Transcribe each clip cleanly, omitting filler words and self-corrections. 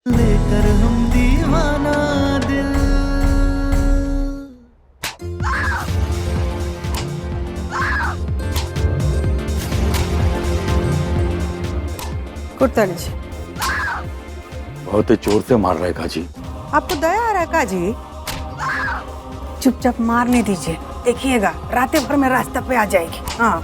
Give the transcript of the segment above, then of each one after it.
लेकर हम दीवाना दिल। कुर्ता लीजिए। बहुत जोर से मार रहा है काजी। आपको दया आ रहा है काजी? चुपचाप मारने दीजिए, देखिएगा रात भर में रास्ता पे आ जाएगी। हाँ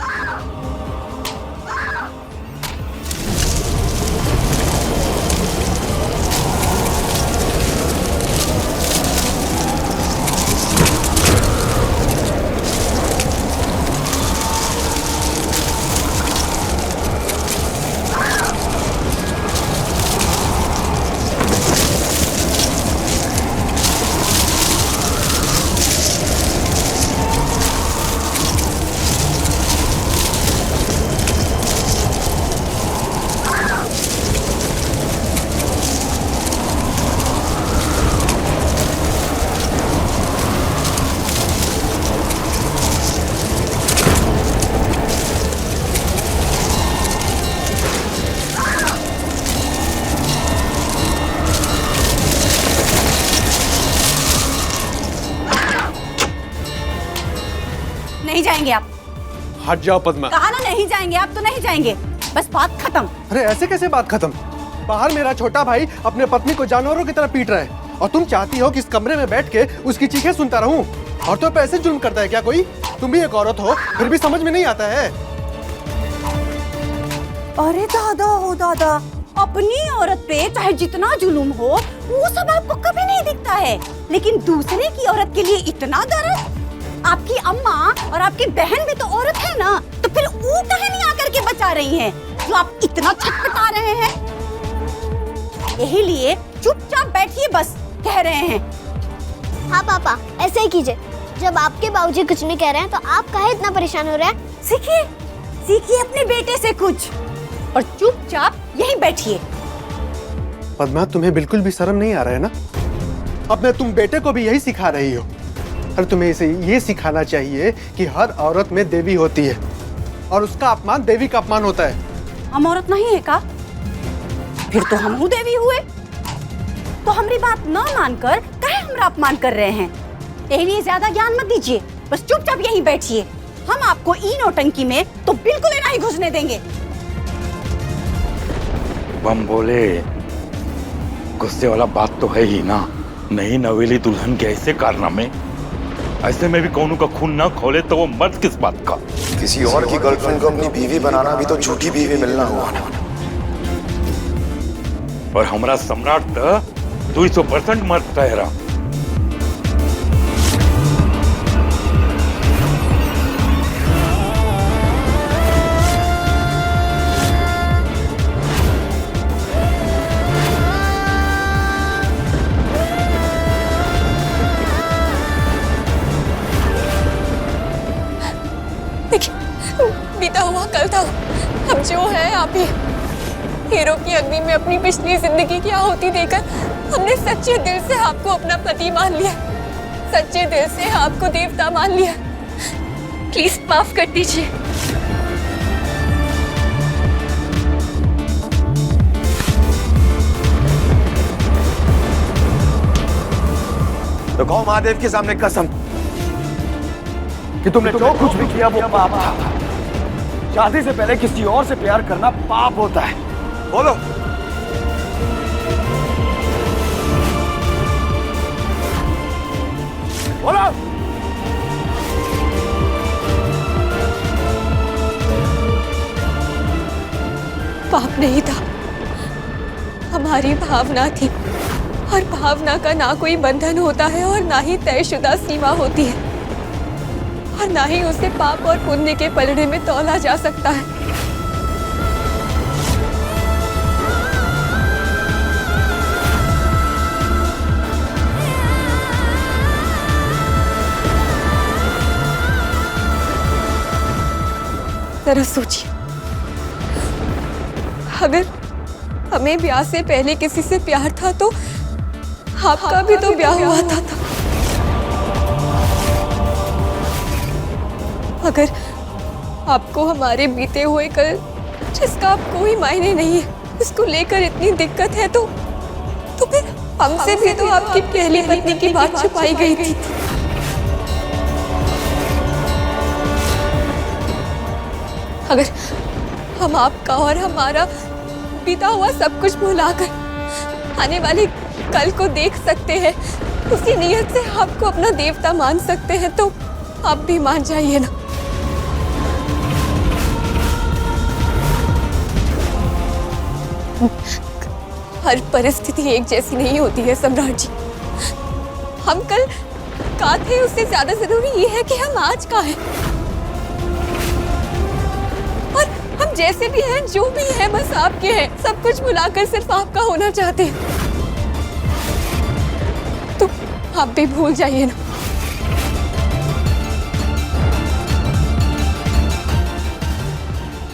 नहीं जाएंगे आप। हट जाओ पद्मा। कहा ना नहीं जाएंगे आप, तो नहीं जाएंगे, बस बात खत्म। अरे ऐसे कैसे बात खत्म? बाहर मेरा छोटा भाई अपने पत्नी को जानवरों की तरह पीट रहा है और तुम चाहती हो कि इस कमरे में बैठ के उसकी चीखें सुनता रहूं? और तो पे ऐसे जुल्म करता है क्या कोई? तुम भी एक औरत हो, फिर भी समझ में नहीं आता है। अरे दादा हो दादा, अपनी औरत पे चाहे जितना जुल्म हो वो सब आपको कभी नहीं दिखता है, लेकिन दूसरे की औरत के लिए इतना दर्द। आपकी अम्मा और आपकी बहन भी तो औरत है ना, तो फिर वो कहे नहीं आकर के बचा रही हैं, जो आप इतना छटपटा रहे हैं। यही लिए चुपचाप बैठिए, बस कह रहे हैं। हाँ पापा, ऐसे ही कीजिए। जब आपके बाबूजी कुछ नहीं कह रहे हैं तो आप काहे इतना परेशान हो रहे हैं? सीखिए सीखिए अपने बेटे से कुछ, और चुपचाप यहीं बैठिए। पद्मा, तुम्हें बिल्कुल भी शर्म नहीं आ रहा है ना? अब मैं तुम बेटे को भी यही सिखा रही हो। अरे तुम्हें इसे ये सिखाना चाहिए कि हर औरत में देवी होती है और उसका अपमान देवी का अपमान होता है। हम औरत नहीं है का? फिर तो हम देवी हुए। तो हमारी बात न मानकर काहे हमरा अपमान कर रहे हैं? यही लिए ज्यादा ज्ञान मत दीजिए, बस चुपचाप यहीं बैठिए। हम आपको ई नौटंकी में तो बिल्कुल नहीं घुसने देंगे। बम बोले, गुस्से वाला बात तो है ही ना। नहीं नवेली दुल्हन के ऐसे कारनामे, ऐसे में भी कौनों का खून ना खोले तो वो मर्द किस बात का? किसी और की गर्लफ्रेंड को अपनी बीवी बनाना भी तो झूठी बीवी मिलना हुआ ना। और हमारा सम्राट तो 200% मर्द कह रहा। बीता हुआ कल था, अब जो है आप ही। हीरो की अग्नि में अपनी पिछली जिंदगी की आहुति देकर हमने सच्चे दिल से आपको अपना पति मान लिया, सच्चे दिल से आपको देवता मान लिया। प्लीज माफ कर दीजिए। तो कहो महादेव के सामने कसम कि तुमने जो कुछ भी किया वो पाप था। शादी से पहले किसी और से प्यार करना पाप होता है। बोलो। बोलो। पाप नहीं था, हमारी भावना थी, और भावना का ना कोई बंधन होता है और ना ही तयशुदा सीमा होती है, और ना ही उसे पाप और पुण्य के पलड़े में तौला जा सकता है। जरा सोचिए, अगर हमें ब्याह से पहले किसी से प्यार था तो आपका भी तो ब्याह हुआ था। अगर आपको हमारे बीते हुए कल जिसका अब कोई मायने नहीं है उसको लेकर इतनी दिक्कत है तो हमसे भी तो आपकी पहली पत्नी की बात छुपाई गई थी। अगर हम आपका और हमारा बीता हुआ सब कुछ भुलाकर आने वाले कल को देख सकते हैं, उसी नीयत से आपको अपना देवता मान सकते हैं, तो आप भी मान जाइए ना। हर परिस्थिति एक जैसी नहीं होती है सम्राट जी। हम कल का थे उससे ज्यादा जरूरी ये है कि हम आज का हैं। और हम जैसे भी हैं, जो भी हैं, बस आपके हैं। सब कुछ भुलाकर सिर्फ आपका होना चाहते हैं, तो आप भी भूल जाइए ना।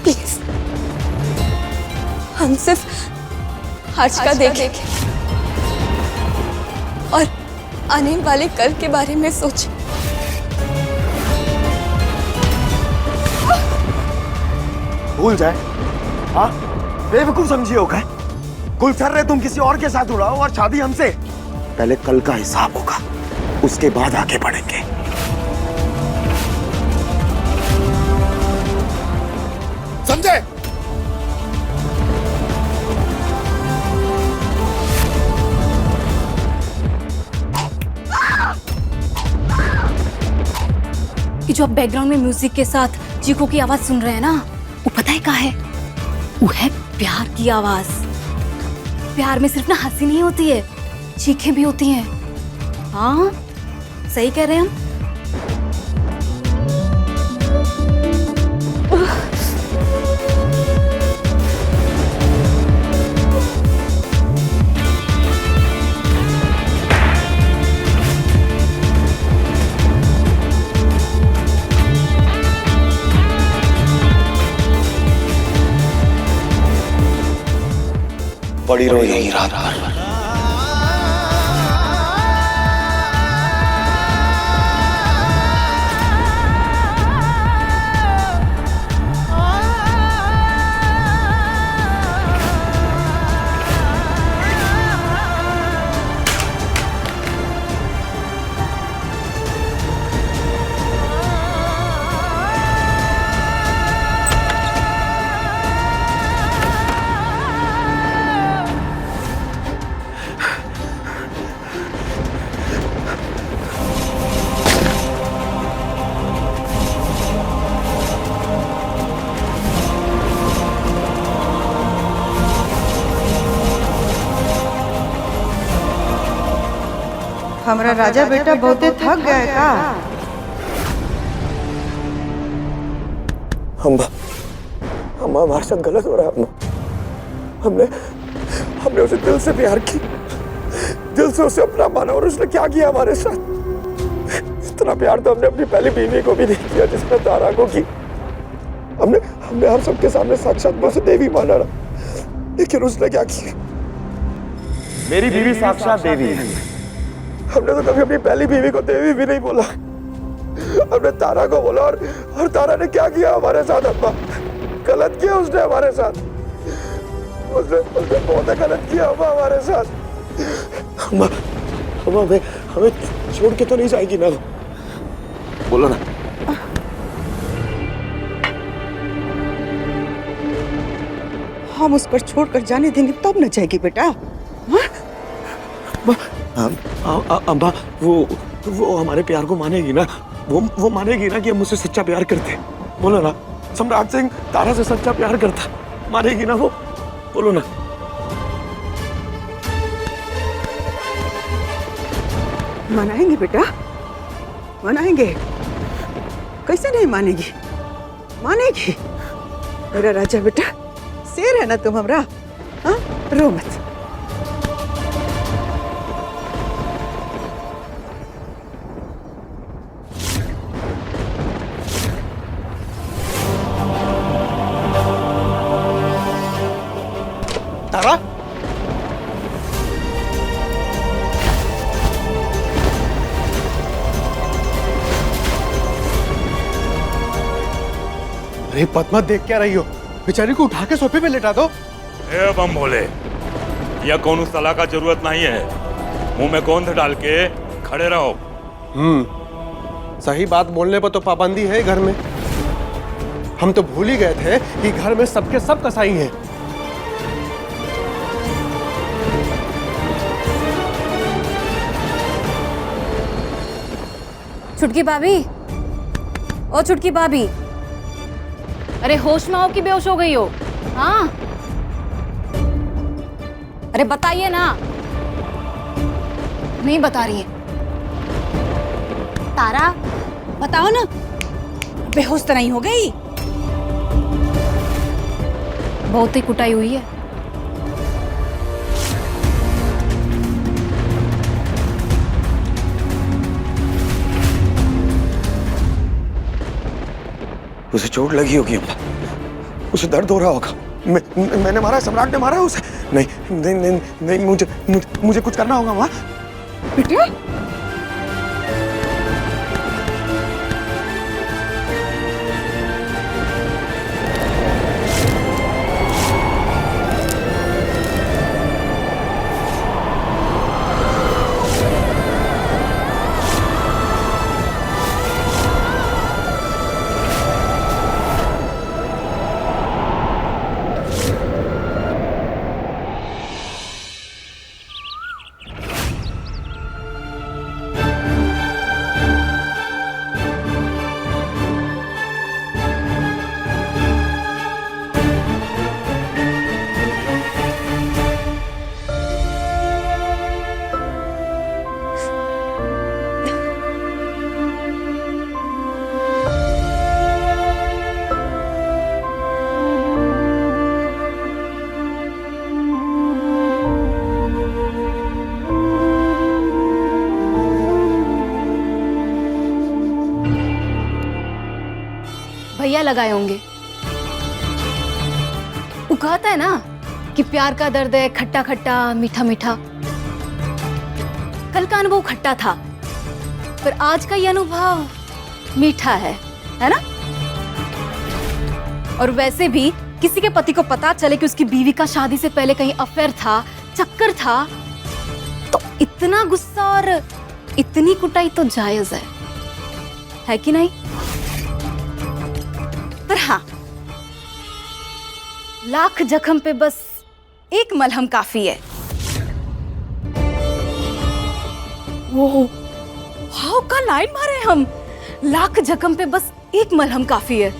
प्लीज हम सिर्फ आज का देखें और आने वाले कल के बारे में सोचें। भूल जाए? हाँ, बेवकूफ समझी होगा। गुलशन रे तुम किसी और के साथ उड़ाओ और शादी हमसे। पहले कल का हिसाब होगा, उसके बाद आगे बढ़ेंगे। समझे? कि जो आप बैकग्राउंड में म्यूजिक के साथ चीखों की आवाज सुन रहे हैं ना, वो पता है क्या है? वो है प्यार की आवाज। प्यार में सिर्फ ना हंसी नहीं होती है, चीखें भी होती हैं। हाँ, सही कह रहे हैं हम। पड़ी रहो यही रात भर। हमारा राजा बेटा बहुते थक गए का? हमारे साथ गलत हो रहा है। हमने उसे दिल से प्यार की, दिल से उसे अपना माना, और उसने क्या किया हमारे साथ। इतना प्यार तो हमने अपनी पहली बीवी को भी नहीं किया जिसने तारा को की। हमने हम सबके सामने साक्षात उसे देवी माना, लेकिन उसने क्या किया? मेरी बीवी साक्षात देवी है। हमने तो कभी अपनी पहली बीवी को देवी भी नहीं बोला। हमने तारा को बोला, और तारा ने क्या किया हमारे साथ? अब्बा, गलत किया उसने हमारे साथ। उसने बहुत गलत किया अब्बा हमारे साथ। अम्मा, हमें छोड़ के तो नहीं जाएगी ना? बोलो ना। हम उस पर छोड़कर जाने देंगे तब न जाएगी बेटा। अम्बा, वो हमारे प्यार को मानेगी ना? वो मानेगी ना कि हम मुझसे सच्चा प्यार करते? बोलो ना। सम्राट सिंह तारा से सच्चा प्यार करता, मानेगी ना वो? बोलो ना। मनाएंगे बेटा, मनाएंगे। कैसे नहीं मानेगी? मानेगी। मेरा राजा बेटा, शेर है ना तुम हमरा। हाँ, रो मत। तारा, अरे पद्मा, देख क्या रही हो? बेचारी को उठा के सोफे पे लेटा दो। ए बम भोले, यह कौन सलाह का जरूरत नहीं है। मुंह में गोंद डाल के खड़े रहो। सही बात बोलने पर तो पाबंदी है घर में। हम तो भूल ही गए थे कि घर में सबके सब कसाई हैं। छुटकी भाभी, ओ छुटकी भाभी, अरे होश में हो कि बेहोश हो गई हो? हाँ, अरे बताइए ना। नहीं बता रही है। तारा बताओ ना, बेहोश तो नहीं हो गई? बहुत ही कुटाई हुई है। उसे चोट लगी होगी अम्मा, उसे दर्द हो रहा होगा। मैंने मारा, सम्राट ने मारा उसे। नहीं नहीं नहीं, नहीं मुझे कुछ करना होगा माँ। बेटा भैया लगाए होंगे। वो कहता है ना कि प्यार का दर्द है खट्टा खट्टा मीठा मीठा। कल का अनुभव खट्टा था, पर आज का ये अनुभव मीठा है ना? और वैसे भी किसी के पति को पता चले कि उसकी बीवी का शादी से पहले कहीं अफेयर था, चक्कर था, तो इतना गुस्सा और इतनी कुटाई तो जायज है कि नहीं? पर हाँ, लाख जख्म पे बस एक मलहम काफी है। वो हाउ का लाइन मारे हम, लाख जख्म पे बस एक मलहम काफी है।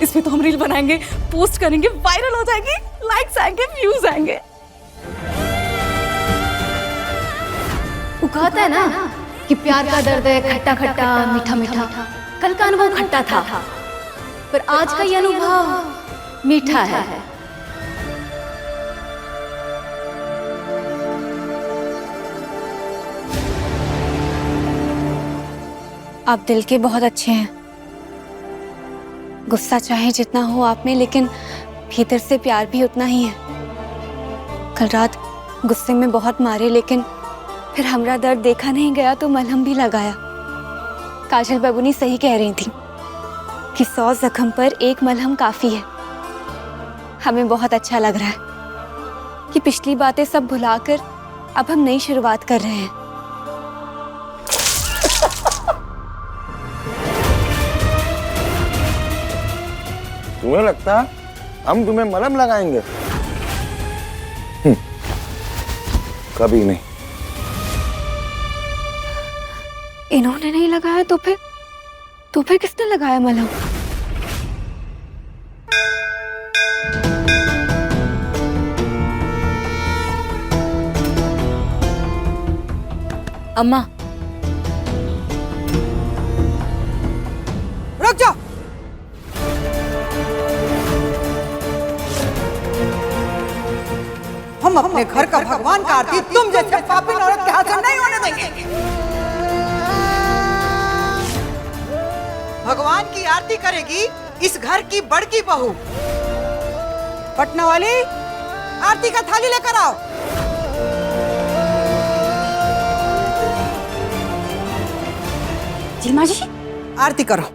इसमें तो हम रील बनाएंगे, पोस्ट करेंगे, वायरल हो जाएंगे, लाइक्स आएंगे, व्यूज आएंगे। वो कहता है ना कि प्यार का दर्द है खट्टा खट्टा मीठा मीठा। कल का अनुभव खट्टा था, पर आज का ये अनुभव मीठा है। आप दिल के बहुत अच्छे हैं। गुस्सा चाहे जितना हो आप में, लेकिन भीतर से प्यार भी उतना ही है। कल रात गुस्से में बहुत मारे, लेकिन फिर हमरा दर्द देखा नहीं गया तो मलहम भी लगाया। काजल बाबूनी सही कह रही थी कि 100 जख्म पर एक मलहम काफी है। हमें बहुत अच्छा लग रहा है कि पिछली बातें सब भुलाकर अब हम नई शुरुआत कर रहे हैं। तुम्हें लगता है हम तुम्हें मलहम लगाएंगे? कभी नहीं। इन्होंने नहीं लगाया तो फिर किसने लगाया मलहम? अम्मा, रुक जाओ। हम अपने घर का भगवान का आरती तुम जैसे पापी औरत के हाथ से नहीं होने देंगे। भगवान की आरती करेगी इस घर की बड़की बहू। पटना वाली, आरती का थाली लेकर आओ। जी माँ जी, आरती करो।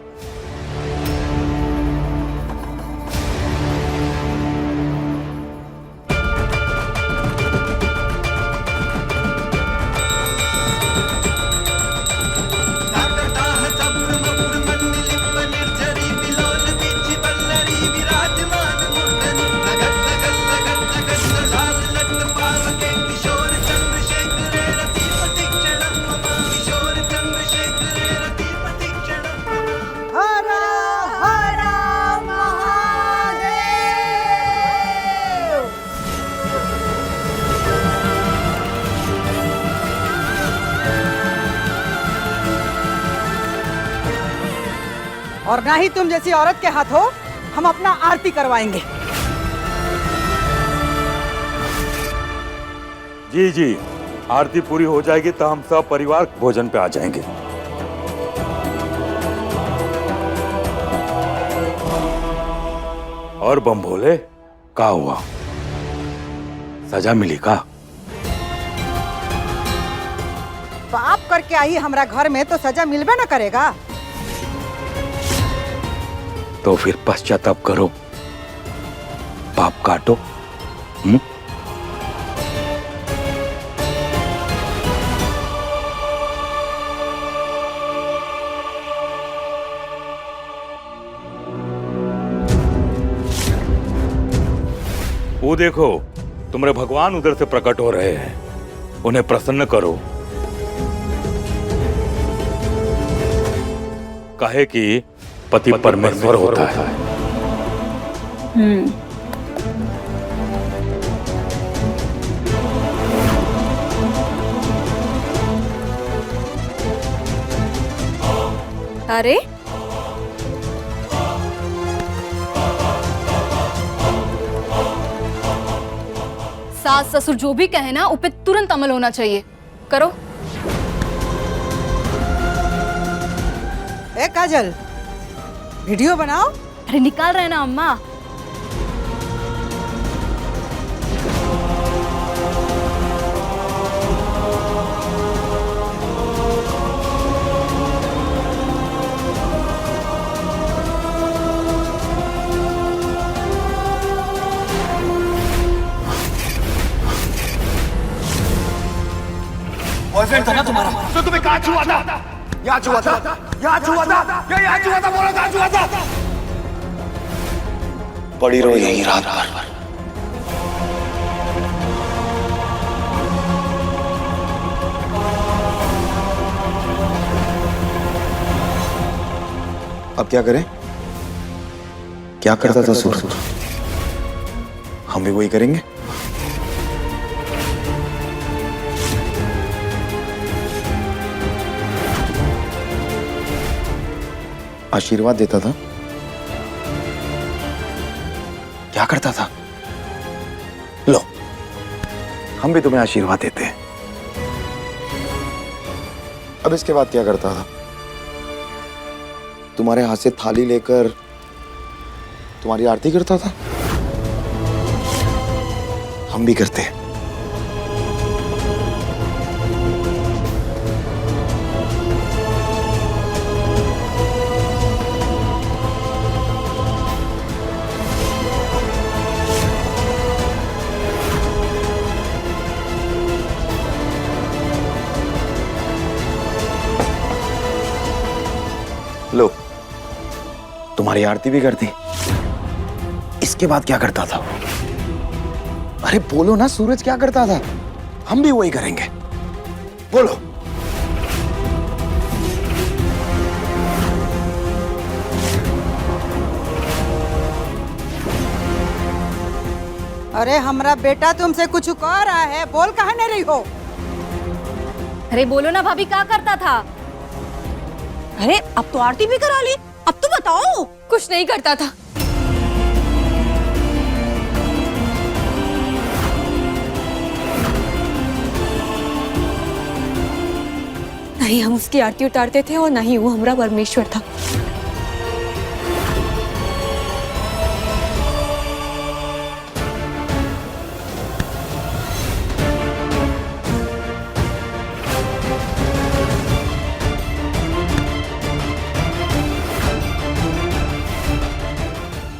और ना ही तुम जैसी औरत के हाथों हम अपना आरती करवाएंगे। जी जी, आरती पूरी हो जाएगी तो हम सब परिवार भोजन पे आ जाएंगे। और बम भोले, क्या हुआ? सजा मिली का? पाप करके आई हमरा घर में तो सजा मिलबे न करेगा। तो फिर पश्चाताप करो, पाप काटो। वो देखो, तुम्हारे भगवान उधर से प्रकट हो रहे हैं, उन्हें प्रसन्न करो। कहे कि पति परमेश्वर होता है। अरे सास ससुर जो भी कहे ना, उस पे तुरंत अमल होना चाहिए। करो। ए काजल, वीडियो बनाओ। अरे निकाल रहे हैं ना अम्मा। बॉयफ्रेंड था ना तुम्हारा, तो तुम्हें कहाँ छुआ था? यहाँ छुआ था, यहाँ छुआ था, यहाँ छुआ था, बोलो कहाँ छुआ था? पड़ी रहो यहीं रात भर। अब क्या करें? क्या करता था सूरज? हम भी वही करेंगे। आशीर्वाद देता था। क्या करता था? लो, हम भी तुम्हें आशीर्वाद देते हैं। अब इसके बाद क्या करता था? तुम्हारे हाथ से थाली लेकर तुम्हारी आरती करता था। हम भी करते हैं। लो, तुम्हारी आरती भी करती। इसके बाद क्या करता था? अरे बोलो ना, सूरज क्या करता था? हम भी वही करेंगे। बोलो। अरे हमरा बेटा तुमसे कुछ कह रहा है, बोल कहाँ नहीं रही हो? अरे बोलो ना भाभी, क्या करता था? अरे अब तो आरती भी करा ली, अब तो बताओ। कुछ नहीं करता था। नहीं हम उसकी आरती उतारते थे और ना ही वो हमारा परमेश्वर था।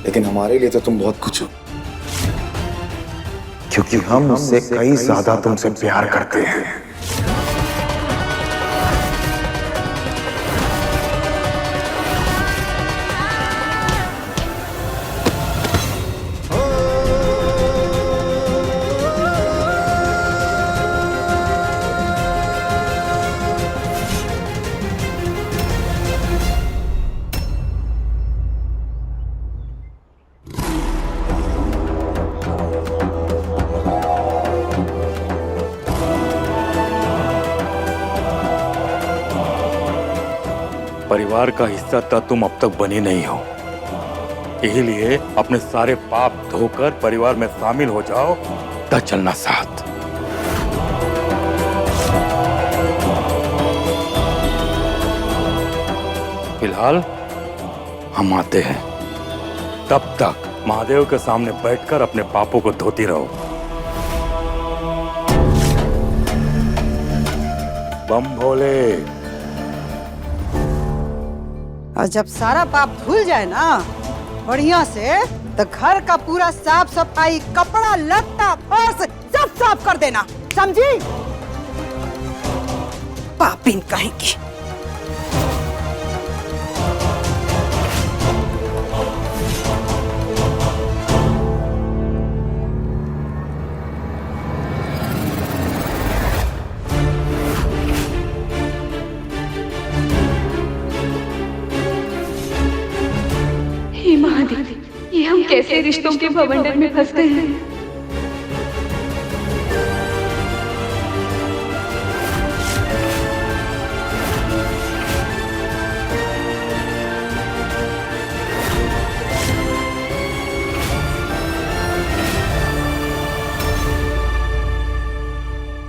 लेकिन हमारे लिए तो तुम बहुत कुछ हो, क्योंकि हम उससे कई ज्यादा तुमसे प्यार करते हैं। परिवार का हिस्सा तक तुम अब तक बनी नहीं हो। यही लिए अपने सारे पाप धोकर परिवार में शामिल हो जाओ, तब चलना साथ। फिलहाल हम आते हैं, तब तक महादेव के सामने बैठकर अपने पापों को धोती रहो। बम भोले। और जब सारा पाप धुल जाए ना बढ़िया से, तो घर का पूरा साफ सफाई, कपड़ा लत्ता फर्श सब साफ कर देना, समझी? पापिन कहेंगी। हे महादेव, ये हम कैसे रिश्तों के भवंडर में फंसते हैं।